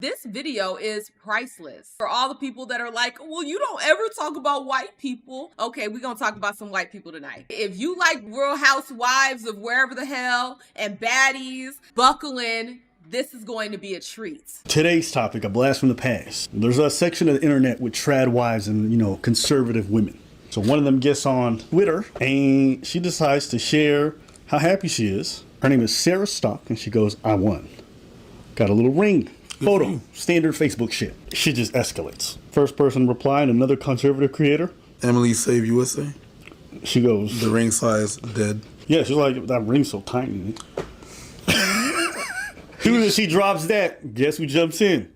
This video is priceless. For all the people that are like, well, you don't ever talk about white people. Okay, we're gonna talk about some white people tonight. If you like Real Housewives of wherever the hell and baddies, buckle in. This is going to be a treat. Today's topic, a blast from the past. There's a section of the internet with trad wives and, conservative women. So one of them gets on Twitter and she decides to share how happy she is. Her name is Sarah Stock and she goes, I won. Got a little ring. Photo. Standard Facebook shit. Shit just escalates. First person replying, another conservative creator. Emily Save USA. She goes, the ring size dead. Yeah, she's like, that ring's so tiny. Soon as she drops that, guess who jumps in?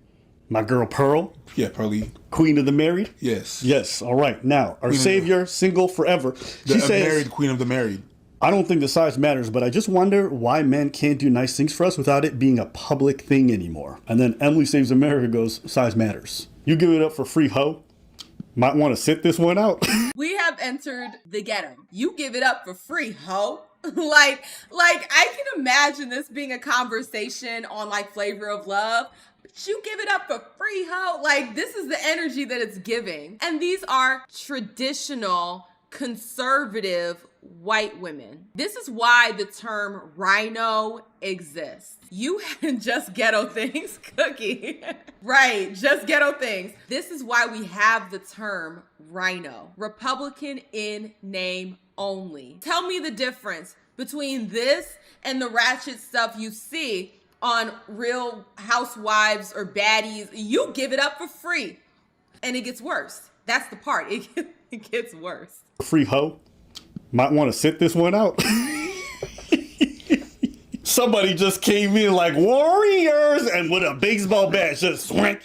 My girl Pearl. Yeah, Pearly. Queen of the married? Yes. Yes, all right. Now, our Queen savior, single forever. She says, married queen of the married. I don't think the size matters, but I just wonder why men can't do nice things for us without it being a public thing anymore. And then Emily Saves America goes, size matters. You give it up for free hoe? Might want to sit this one out. We have entered the ghetto. You give it up for free, hoe. like I can imagine this being a conversation on like Flavor of Love. But you give it up for free, hoe. Like, this is the energy that it's giving. And these are traditional conservative white women. This is why the term RINO exists. You had Just Ghetto Things, Cookie. Right, Just Ghetto Things. This is why we have the term RINO. Republican in name only. Tell me the difference between this and the ratchet stuff you see on Real Housewives or baddies. You give it up for free and it gets worse. That's the part. It gets worse. Free hoe? Might want to sit this one out. Somebody just came in like warriors and with a baseball bat just swing.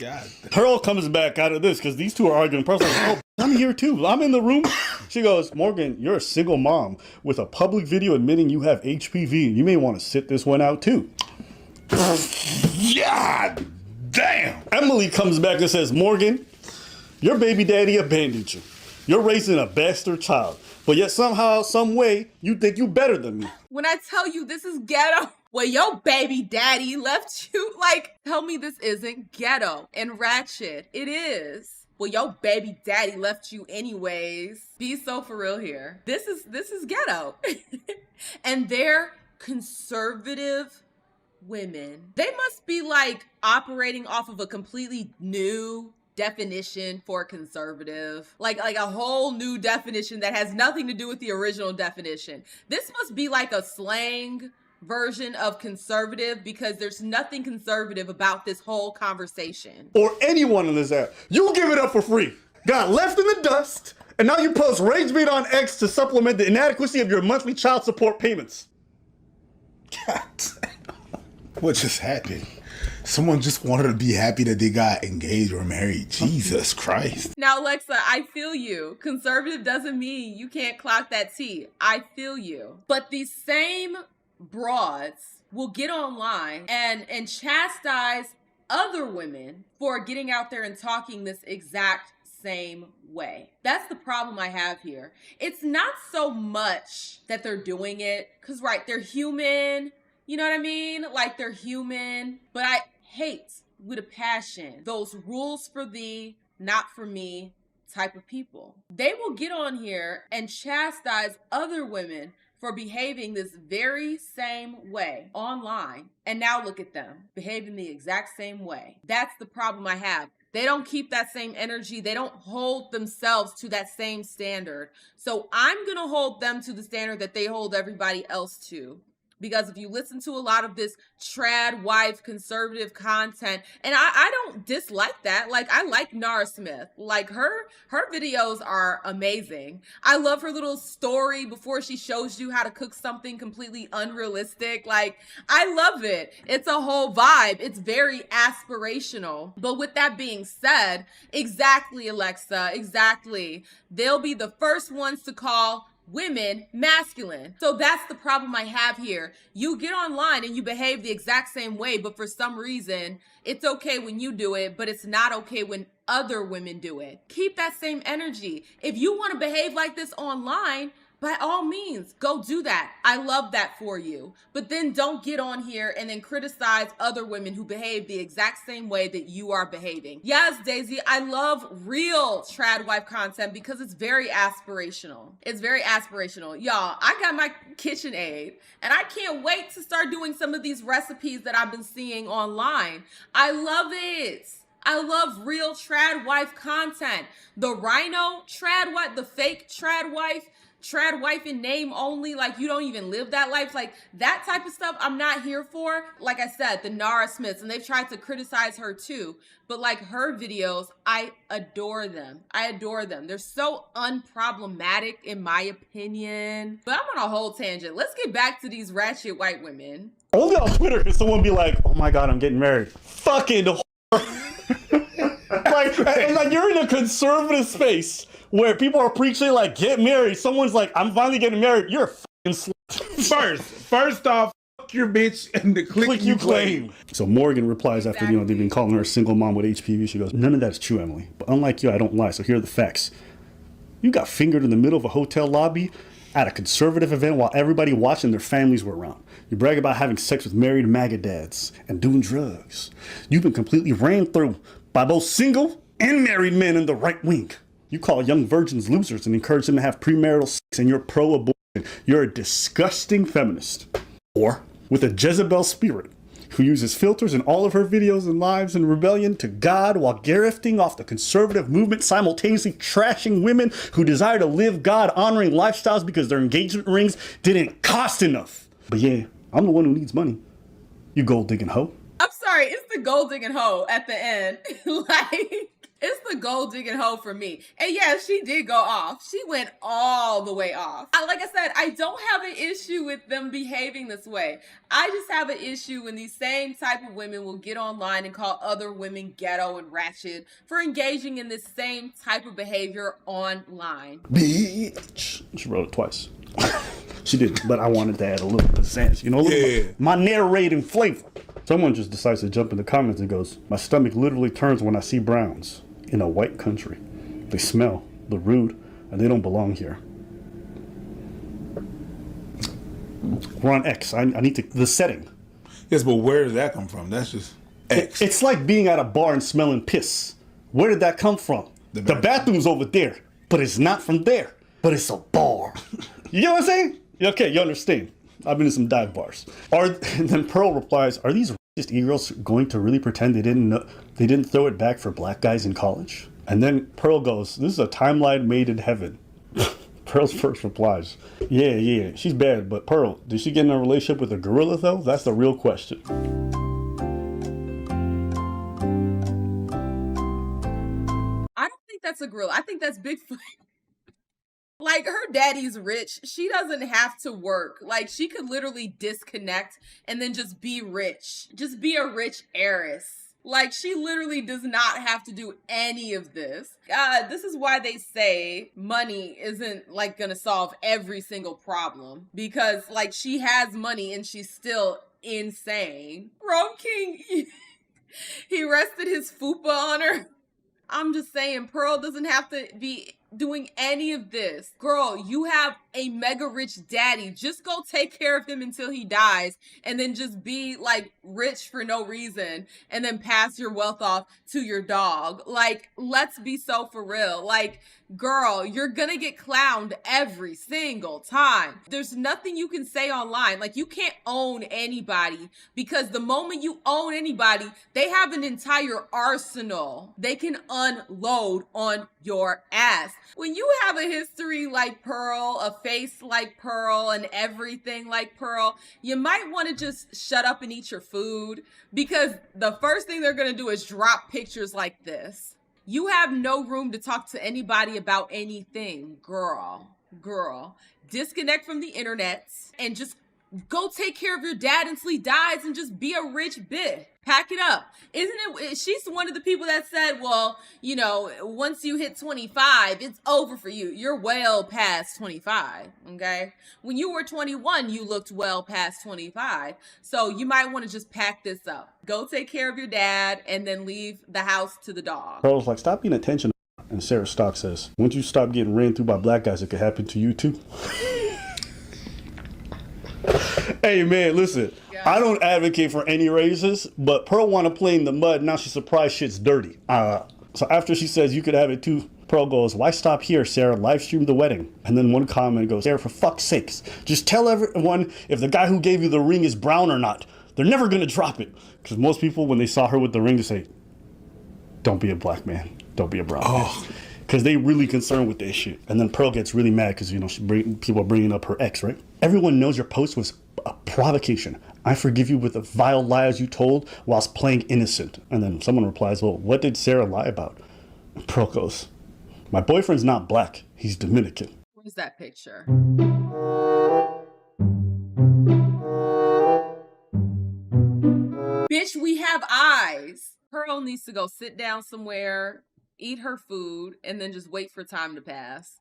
Pearl comes back out of this because these two are arguing. Pearl's like, oh, I'm here too. I'm in the room. She goes, Morgan, you're a single mom with a public video admitting you have HPV. You may want to sit this one out too. God damn. Emily comes back and says, Morgan, your baby daddy abandoned you. You're raising a bastard child. But yet somehow, some way, you think you better than me. When I tell you this is ghetto, well, your baby daddy left you, like, tell me this isn't ghetto and ratchet. It is. Well, your baby daddy left you anyways. Be so for real here. This is ghetto. And they're conservative women. They must be like operating off of a completely new definition for conservative, like a whole new definition that has nothing to do with the original definition. This must be like a slang version of conservative because there's nothing conservative about this whole conversation. Or anyone on this app. You give it up for free. Got left in the dust, and now you post rage bait on X to supplement the inadequacy of your monthly child support payments. God, what just happened? Someone just wanted to be happy that they got engaged or married. Jesus Christ. Now, Alexa, I feel you. Conservative doesn't mean you can't clock that T. I feel you. But these same broads will get online and chastise other women for getting out there and talking this exact same way. That's the problem I have here. It's not so much that they're doing it, because, right, they're human. You know what I mean? Like, they're human. But I hate with a passion those rules for thee, not for me type of people. They will get on here and chastise other women for behaving this very same way online. And now look at them behaving the exact same way. That's the problem I have. They don't keep that same energy. They don't hold themselves to that same standard. So I'm going to hold them to the standard that they hold everybody else to. Because if you listen to a lot of this trad wife conservative content, and I don't dislike that. Like, I like Nara Smith. Like, her videos are amazing. I love her little story before she shows you how to cook something completely unrealistic. Like, I love it. It's a whole vibe. It's very aspirational. But with that being said, exactly, Alexa, exactly. They'll be the first ones to call women masculine. So that's the problem I have here. You get online and you behave the exact same way, but for some reason, it's okay when you do it, but it's not okay when other women do it. Keep that same energy. If you want to behave like this online, by all means, go do that. I love that for you. But then don't get on here and then criticize other women who behave the exact same way that you are behaving. Yes, Daisy, I love real trad wife content because it's very aspirational. It's very aspirational. Y'all, I got my KitchenAid and I can't wait to start doing some of these recipes that I've been seeing online. I love it. I love real trad wife content. The RINO trad wife, the fake trad wife in name only, like you don't even live that life, like that type of stuff I'm not here for. Like I said, the Nara Smiths, and they've tried to criticize her too, but like her videos, I adore them. I adore them. They're so unproblematic in my opinion. But I'm on a whole tangent. Let's get back to these ratchet white women. Only on Twitter can someone be like, oh my God, I'm getting married. Fucking like you're in a conservative space where people are preaching like get married. Someone's like, I'm finally getting married. You're a fucking slut. First off, fuck your bitch and the click you claim. So Morgan replies after they've been calling her a single mom with HPV. She goes, none of that's true, Emily. But unlike you, I don't lie. So here are the facts. You got fingered in the middle of a hotel lobby at a conservative event while everybody watching their families were around. You brag about having sex with married MAGA dads and doing drugs. You've been completely ran through by both single and married men in the right wing. You call young virgins losers and encourage them to have premarital sex, and you're pro-abortion. You're a disgusting feminist. Or, with a Jezebel spirit, who uses filters in all of her videos and lives in rebellion to God while grifting off the conservative movement, simultaneously trashing women who desire to live God-honoring lifestyles because their engagement rings didn't cost enough. But yeah, I'm the one who needs money. You gold-digging hoe. I'm sorry, it's the gold digging hoe at the end. Like, it's the gold digging hoe for me. And yeah, she did go off. She went all the way off. Like I said, I don't have an issue with them behaving this way. I just have an issue when these same type of women will get online and call other women ghetto and ratchet for engaging in this same type of behavior online. Bitch. She wrote it twice. She did, but I wanted to add a little pizzazz, you know, my narrating flavor. Someone just decides to jump in the comments and goes, my stomach literally turns when I see browns in a white country. They smell, they're rude, and they don't belong here. We're on X. I need the setting. Yes, but where does that come from? That's just X. It's like being at a bar and smelling piss. Where did that come from? The bathroom's over there, but it's not from there. But it's a bar. You know what I'm saying? Okay, you understand. I've been in some dive bars. And then Pearl replies, are these racist e-girls going to really pretend they didn't throw it back for black guys in college? And then Pearl goes, this is a timeline made in heaven. Pearl's first replies, yeah, she's bad, but Pearl, did she get in a relationship with a gorilla though? That's the real question. I don't think that's a gorilla. I think that's Bigfoot. Like, her daddy's rich. She doesn't have to work. Like, she could literally disconnect and then just be rich. Just be a rich heiress. Like, she literally does not have to do any of this. This is why they say money isn't, like, gonna solve every single problem. Because, like, she has money and she's still insane. Rome King, he rested his fupa on her. I'm just saying, Pearl doesn't have to be doing any of this. Girl, you have a mega rich daddy. Just go take care of him until he dies and then just be like rich for no reason and then pass your wealth off to your dog. Like, let's be so for real. Like, girl, you're gonna get clowned every single time. There's nothing you can say online. Like, you can't own anybody because the moment you own anybody, they have an entire arsenal they can unload on your ass. When you have a history like Pearl, a face like Pearl, and everything like Pearl, you might want to just shut up and eat your food because the first thing they're going to do is drop pictures like this. You have no room to talk to anybody about anything, girl. Disconnect from the internet and just go take care of your dad until he dies and just be a rich bitch. Pack it up. Isn't it? She's one of the people that said, well, you know, once you hit 25, it's over for you. You're well past 25, okay? When you were 21, you looked well past 25. So you might want to just pack this up. Go take care of your dad and then leave the house to the dog. Pearl's like, stop being attention. And Sarah Stock says, once you stop getting ran through by black guys, it could happen to you too. Hey man, listen. Yeah. I don't advocate for any raises, but Pearl want to play in the mud. Now she's surprised shit's dirty. So after she says you could have it too, Pearl goes, "Why stop here, Sarah? Live stream the wedding." And then one comment goes, "Sarah, for fuck's sakes, just tell everyone if the guy who gave you the ring is brown or not. They're never gonna drop it." Because most people, when they saw her with the ring, they say, "Don't be a black man. Don't be a brown man." Because they really concerned with this shit. And then Pearl gets really mad because, people are bringing up her ex, right? "Everyone knows your post was a provocation. I forgive you with the vile lies you told whilst playing innocent." And then someone replies, "Well, what did Sarah lie about?" And Pearl goes, "My boyfriend's not black. He's Dominican." Where's that picture? Bitch, we have eyes. Pearl needs to go sit down somewhere, eat her food, and then just wait for time to pass.